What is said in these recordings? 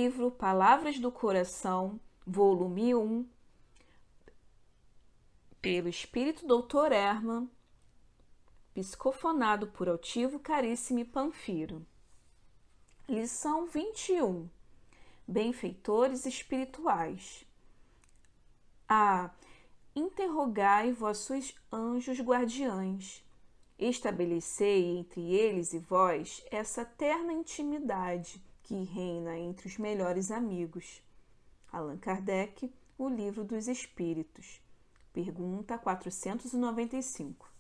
livro Palavras do Coração, volume 1, pelo Espírito Dr. Hermann, psicofonado por Altivo Caríssimo Panfiro. Lição 21. Benfeitores espirituais. A. Interrogai vossos anjos guardiães. Estabelecei entre eles e vós essa terna intimidade que reina entre os melhores amigos. Allan Kardec, O Livro dos Espíritos. Pergunta 495.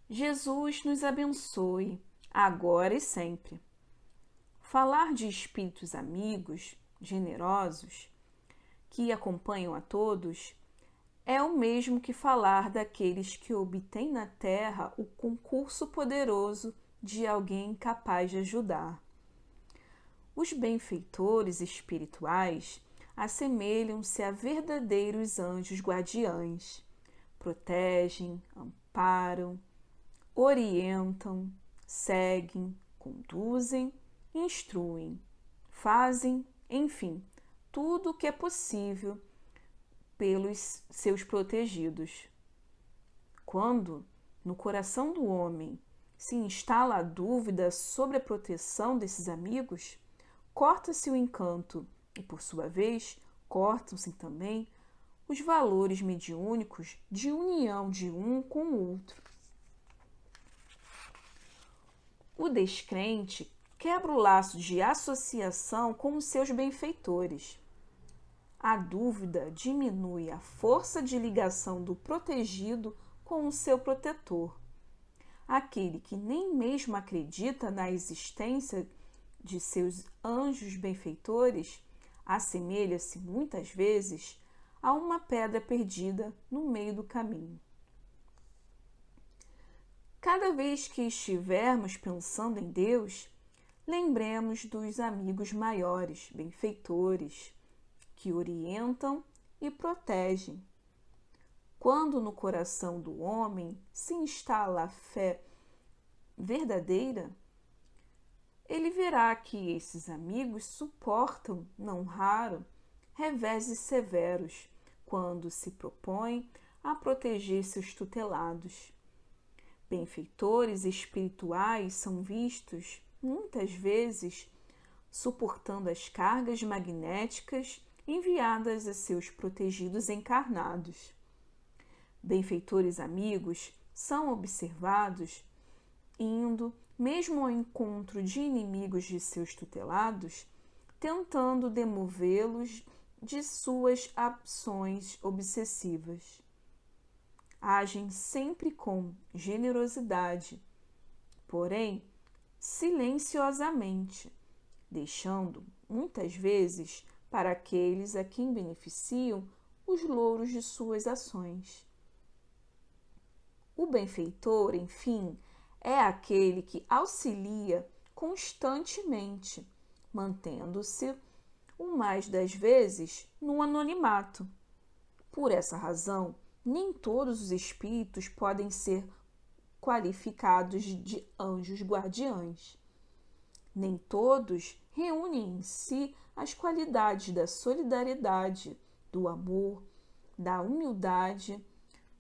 Jesus nos abençoe, agora e sempre. Falar de espíritos amigos, generosos, que acompanham a todos, é o mesmo que falar daqueles que obtêm na terra o concurso poderoso de alguém capaz de ajudar. Os benfeitores espirituais assemelham-se a verdadeiros anjos guardiães. Protegem, amparam, orientam, seguem, conduzem, instruem, fazem, enfim, tudo o que é possível pelos seus protegidos. Quando, no coração do homem, se instala a dúvida sobre a proteção desses amigos, corta-se o encanto e, por sua vez, cortam-se também os valores mediúnicos de união de um com o outro. O descrente quebra o laço de associação com os seus benfeitores. A dúvida diminui a força de ligação do protegido com o seu protetor. Aquele que nem mesmo acredita na existência de seus anjos benfeitores assemelha-se muitas vezes a uma pedra perdida no meio do caminho. Cada vez que estivermos pensando em Deus, lembremos dos amigos maiores, benfeitores, que orientam e protegem. Quando no coração do homem se instala a fé verdadeira, ele verá que esses amigos suportam, não raro, reveses severos, quando se propõem a proteger seus tutelados. Benfeitores espirituais são vistos, muitas vezes, suportando as cargas magnéticas enviadas a seus protegidos encarnados. Benfeitores amigos são observados indo, mesmo ao encontro de inimigos de seus tutelados, tentando demovê-los de suas ações obsessivas. Agem sempre com generosidade, porém silenciosamente, deixando, muitas vezes, para aqueles a quem beneficiam os louros de suas ações. O benfeitor, enfim, é aquele que auxilia constantemente, mantendo-se, o mais das vezes, no anonimato. Por essa razão, nem todos os espíritos podem ser qualificados de anjos guardiães. Nem todos reúnem em si as qualidades da solidariedade, do amor, da humildade,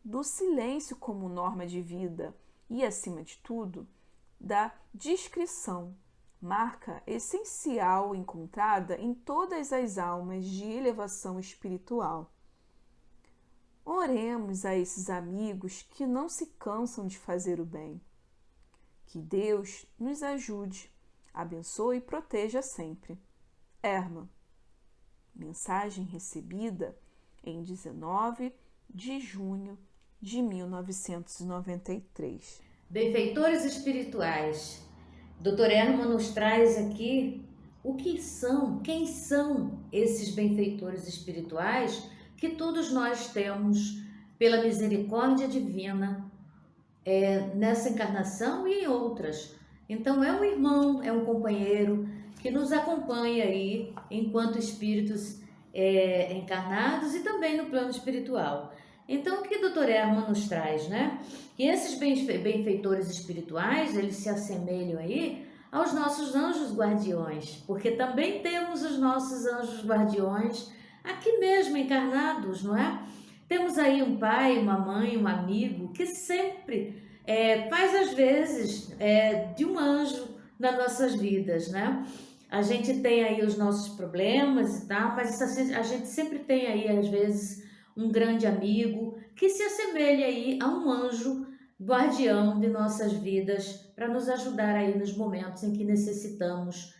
do silêncio como norma de vida e, acima de tudo, da discrição, marca essencial encontrada em todas as almas de elevação espiritual. Oremos a esses amigos que não se cansam de fazer o bem. Que Deus nos ajude, abençoe e proteja sempre. Hermann. Mensagem recebida em 19 de junho de 1993. Benfeitores espirituais, Dr. Hermann nos traz aqui o que são, quem são esses benfeitores espirituais que todos nós temos pela misericórdia divina nessa encarnação e em outras. Então é um irmão, é um companheiro que nos acompanha aí enquanto espíritos encarnados e também no plano espiritual. Então, o que o Dr. Hermann nos traz, né? Que esses benfeitores espirituais, eles se assemelham aí aos nossos anjos guardiões, porque também temos os nossos anjos guardiões aqui mesmo encarnados, não é? Temos aí um pai, uma mãe, um amigo que sempre faz às vezes de um anjo nas nossas vidas, né? A gente tem aí os nossos problemas e tal, mas a gente sempre tem aí às vezes um grande amigo que se assemelha aí a um anjo guardião de nossas vidas para nos ajudar aí nos momentos em que necessitamos,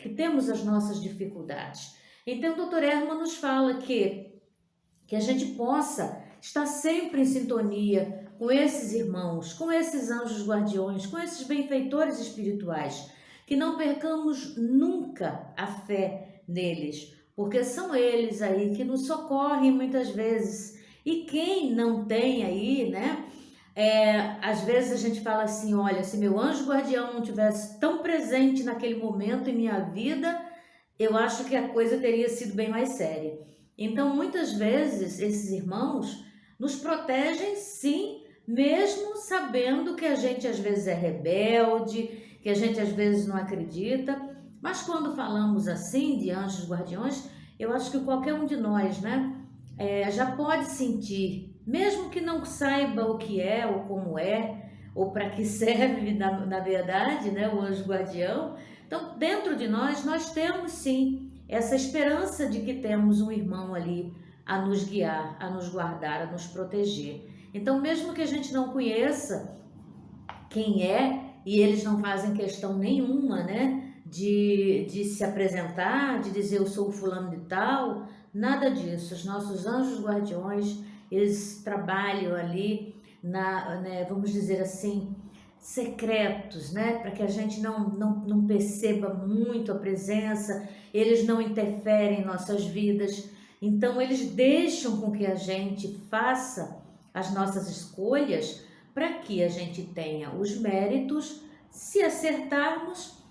que temos as nossas dificuldades. Então, o Dr. Herman nos fala que a gente possa estar sempre em sintonia com esses irmãos, com esses anjos guardiões, com esses benfeitores espirituais, que não percamos nunca a fé neles, porque são eles aí que nos socorrem muitas vezes. E quem não tem aí, né? Às vezes a gente fala assim, olha, se meu anjo guardião não tivesse tão presente naquele momento em minha vida, eu acho que a coisa teria sido bem mais séria. Então, muitas vezes, esses irmãos nos protegem, sim, mesmo sabendo que a gente às vezes é rebelde, que a gente às vezes não acredita. Mas quando falamos assim de anjos guardiões, eu acho que qualquer um de nós, né, já pode sentir, mesmo que não saiba o que é ou como é, ou para que serve na verdade, né, o anjo guardião. Então, dentro de nós temos sim essa esperança de que temos um irmão ali a nos guiar, a nos guardar, a nos proteger. Então, mesmo que a gente não conheça quem é, e eles não fazem questão nenhuma, né, de se apresentar, de dizer eu sou o fulano de tal, nada disso. Os nossos anjos guardiões, eles trabalham ali, vamos dizer assim, secretos, né, para que a gente não perceba muito a presença, eles não interferem em nossas vidas. Então, eles deixam com que a gente faça as nossas escolhas para que a gente tenha os méritos, se acertarmos,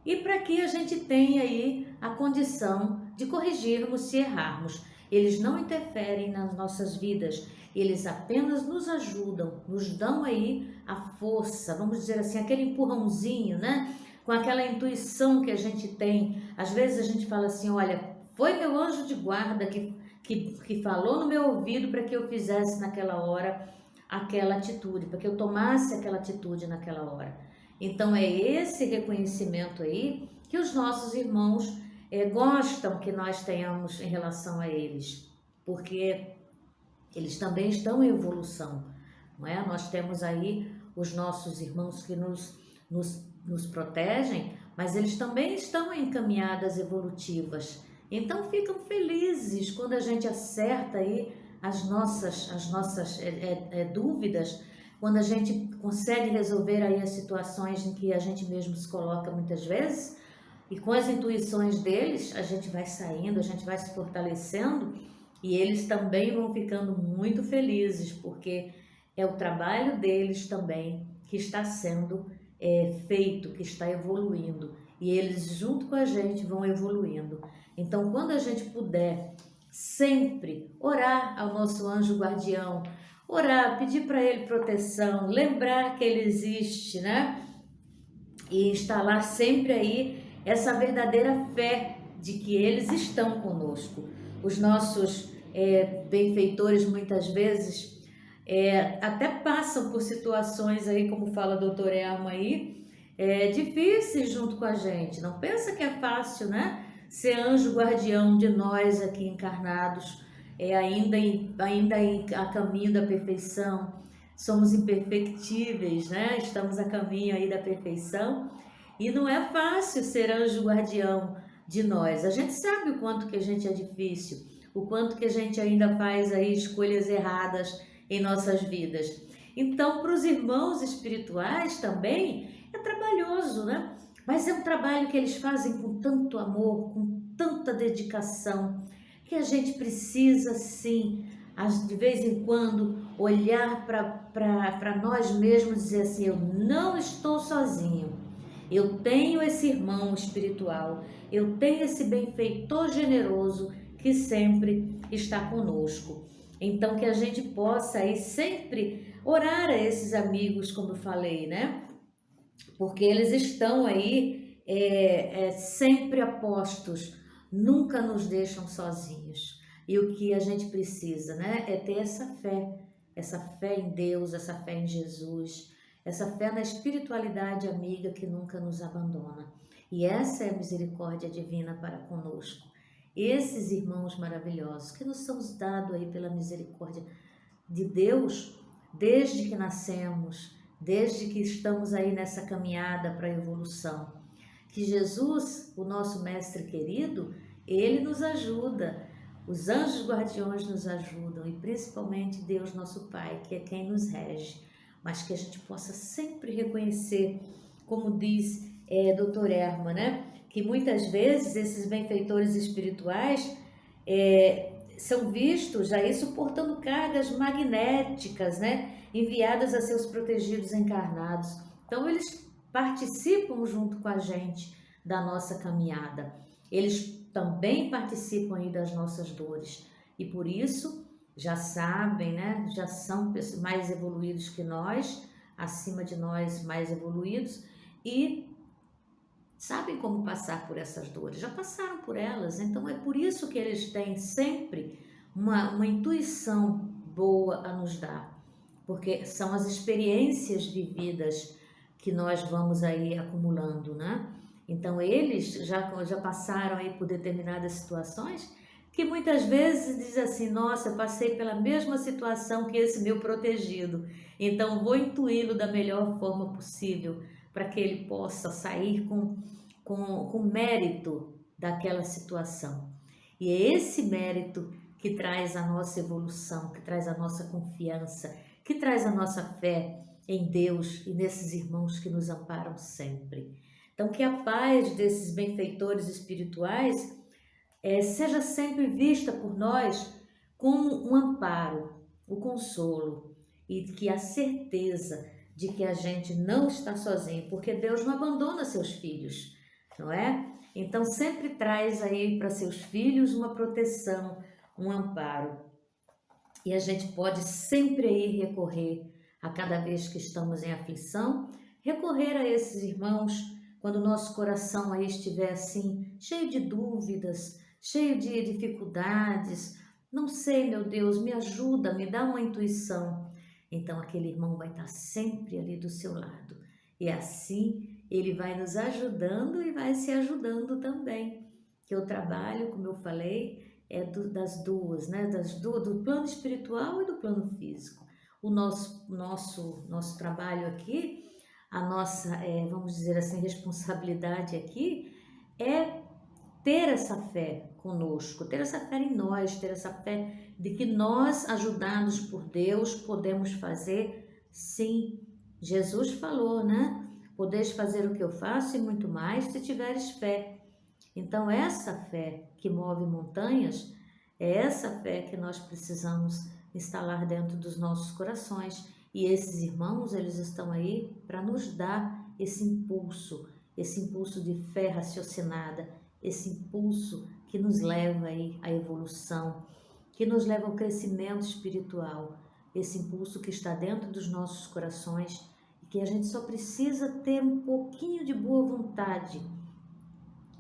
e para que a gente tenha aí a condição de corrigirmos se errarmos. Eles não interferem nas nossas vidas, eles apenas nos ajudam, nos dão aí a força, vamos dizer assim, aquele empurrãozinho, né? Com aquela intuição que a gente tem. Às vezes a gente fala assim, olha, foi meu anjo de guarda que falou no meu ouvido para que eu fizesse naquela hora aquela atitude, para que eu tomasse aquela atitude naquela hora. Então é esse reconhecimento aí que os nossos irmãos gostam que nós tenhamos em relação a eles, porque eles também estão em evolução, não é? Nós temos aí os nossos irmãos que nos protegem, mas eles também estão em caminhadas evolutivas. Então ficam felizes quando a gente acerta aí as nossas dúvidas, quando a gente consegue resolver aí as situações em que a gente mesmo se coloca muitas vezes, e com as intuições deles a gente vai saindo, a gente vai se fortalecendo, e eles também vão ficando muito felizes, porque é o trabalho deles também que está sendo feito, que está evoluindo, e eles junto com a gente vão evoluindo. Então, quando a gente puder sempre orar ao nosso anjo guardião, orar, pedir para ele proteção, lembrar que ele existe, né? E instalar sempre aí essa verdadeira fé de que eles estão conosco. Os nossos benfeitores muitas vezes até passam por situações aí, como fala o Dr. Herman aí, difíceis junto com a gente. Não pensa que é fácil, né? Ser anjo guardião de nós aqui encarnados, ainda a caminho da perfeição. Somos imperfectíveis, né? Estamos a caminho aí da perfeição. E não é fácil ser anjo guardião de nós. A gente sabe o quanto que a gente é difícil, o quanto que a gente ainda faz aí escolhas erradas em nossas vidas. Então, para os irmãos espirituais também é trabalhoso, né? Mas é um trabalho que eles fazem com tanto amor, com tanta dedicação, que a gente precisa, sim, de vez em quando, olhar para nós mesmos e dizer assim, eu não estou sozinho, eu tenho esse irmão espiritual, eu tenho esse benfeitor generoso que sempre está conosco. Então, que a gente possa aí sempre orar a esses amigos, como eu falei, né? porque eles estão aí sempre apostos, nunca nos deixam sozinhos. E o que a gente precisa, né, é ter essa fé em Deus, essa fé em Jesus, essa fé na espiritualidade amiga que nunca nos abandona. E essa é a misericórdia divina para conosco. Esses irmãos maravilhosos que nos são dados aí pela misericórdia de Deus, desde que nascemos, desde que estamos aí nessa caminhada para a evolução. Que Jesus, o nosso mestre querido, ele nos ajuda, os anjos guardiões nos ajudam e principalmente Deus nosso Pai, que é quem nos rege, mas que a gente possa sempre reconhecer, como diz Dr. Erma, né? Que muitas vezes esses benfeitores espirituais são vistos aí suportando cargas magnéticas, né? Enviadas a seus protegidos encarnados. Então eles participam junto com a gente da nossa caminhada. Eles também participam aí das nossas dores e por isso já sabem, né? Já são mais evoluídos que nós, acima de nós mais evoluídos e sabem como passar por essas dores, já passaram por elas, então é por isso que eles têm sempre uma intuição boa a nos dar, porque são as experiências vividas que nós vamos aí acumulando, né? Então eles já passaram aí por determinadas situações que muitas vezes diz assim, nossa, eu passei pela mesma situação que esse meu protegido, então vou intuí-lo da melhor forma possível para que ele possa sair com mérito daquela situação. E é esse mérito que traz a nossa evolução, que traz a nossa confiança, que traz a nossa fé em Deus e nesses irmãos que nos amparam sempre. Então, que a paz desses benfeitores espirituais seja sempre vista por nós como um amparo, o consolo e que a certeza de que a gente não está sozinho, porque Deus não abandona seus filhos, não é? Então sempre traz aí para seus filhos uma proteção, um amparo. E a gente pode sempre aí recorrer, a cada vez que estamos em aflição, recorrer a esses irmãos, quando o nosso coração aí estiver assim, cheio de dúvidas, cheio de dificuldades, não sei, meu Deus, me ajuda, me dá uma intuição. Então aquele irmão vai estar sempre ali do seu lado. E assim ele vai nos ajudando e vai se ajudando também. Que o trabalho, como eu falei, é das duas, né? Do plano espiritual e do plano físico. O nosso trabalho aqui, a nossa, vamos dizer assim, responsabilidade aqui é ter essa fé conosco, ter essa fé em nós, ter essa fé de que nós, ajudados por Deus, podemos fazer, sim. Jesus falou, né? Podeis fazer o que eu faço e muito mais se tiveres fé. Então, essa fé que move montanhas, é essa fé que nós precisamos instalar dentro dos nossos corações. E esses irmãos, eles estão aí para nos dar esse impulso de fé raciocinada, esse impulso que nos leva aí à evolução, que nos leva ao crescimento espiritual, esse impulso que está dentro dos nossos corações e que a gente só precisa ter um pouquinho de boa vontade.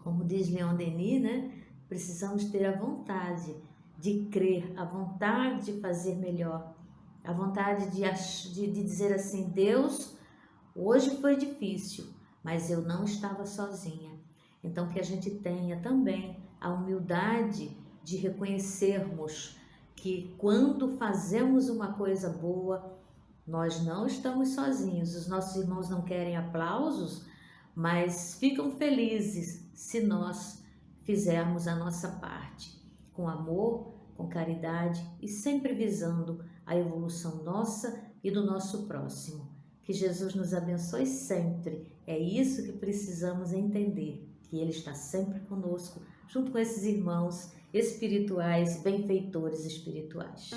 Como diz Leon Denis, né? Precisamos ter a vontade de crer, a vontade de fazer melhor, a vontade de dizer assim, Deus, hoje foi difícil, mas eu não estava sozinha. Então que a gente tenha também a humildade de reconhecermos que quando fazemos uma coisa boa, nós não estamos sozinhos. Os nossos irmãos não querem aplausos, mas ficam felizes se nós fizermos a nossa parte, com amor, com caridade e sempre visando a evolução nossa e do nosso próximo. Que Jesus nos abençoe sempre. É isso que precisamos entender, que Ele está sempre conosco, junto com esses irmãos espirituais, benfeitores espirituais.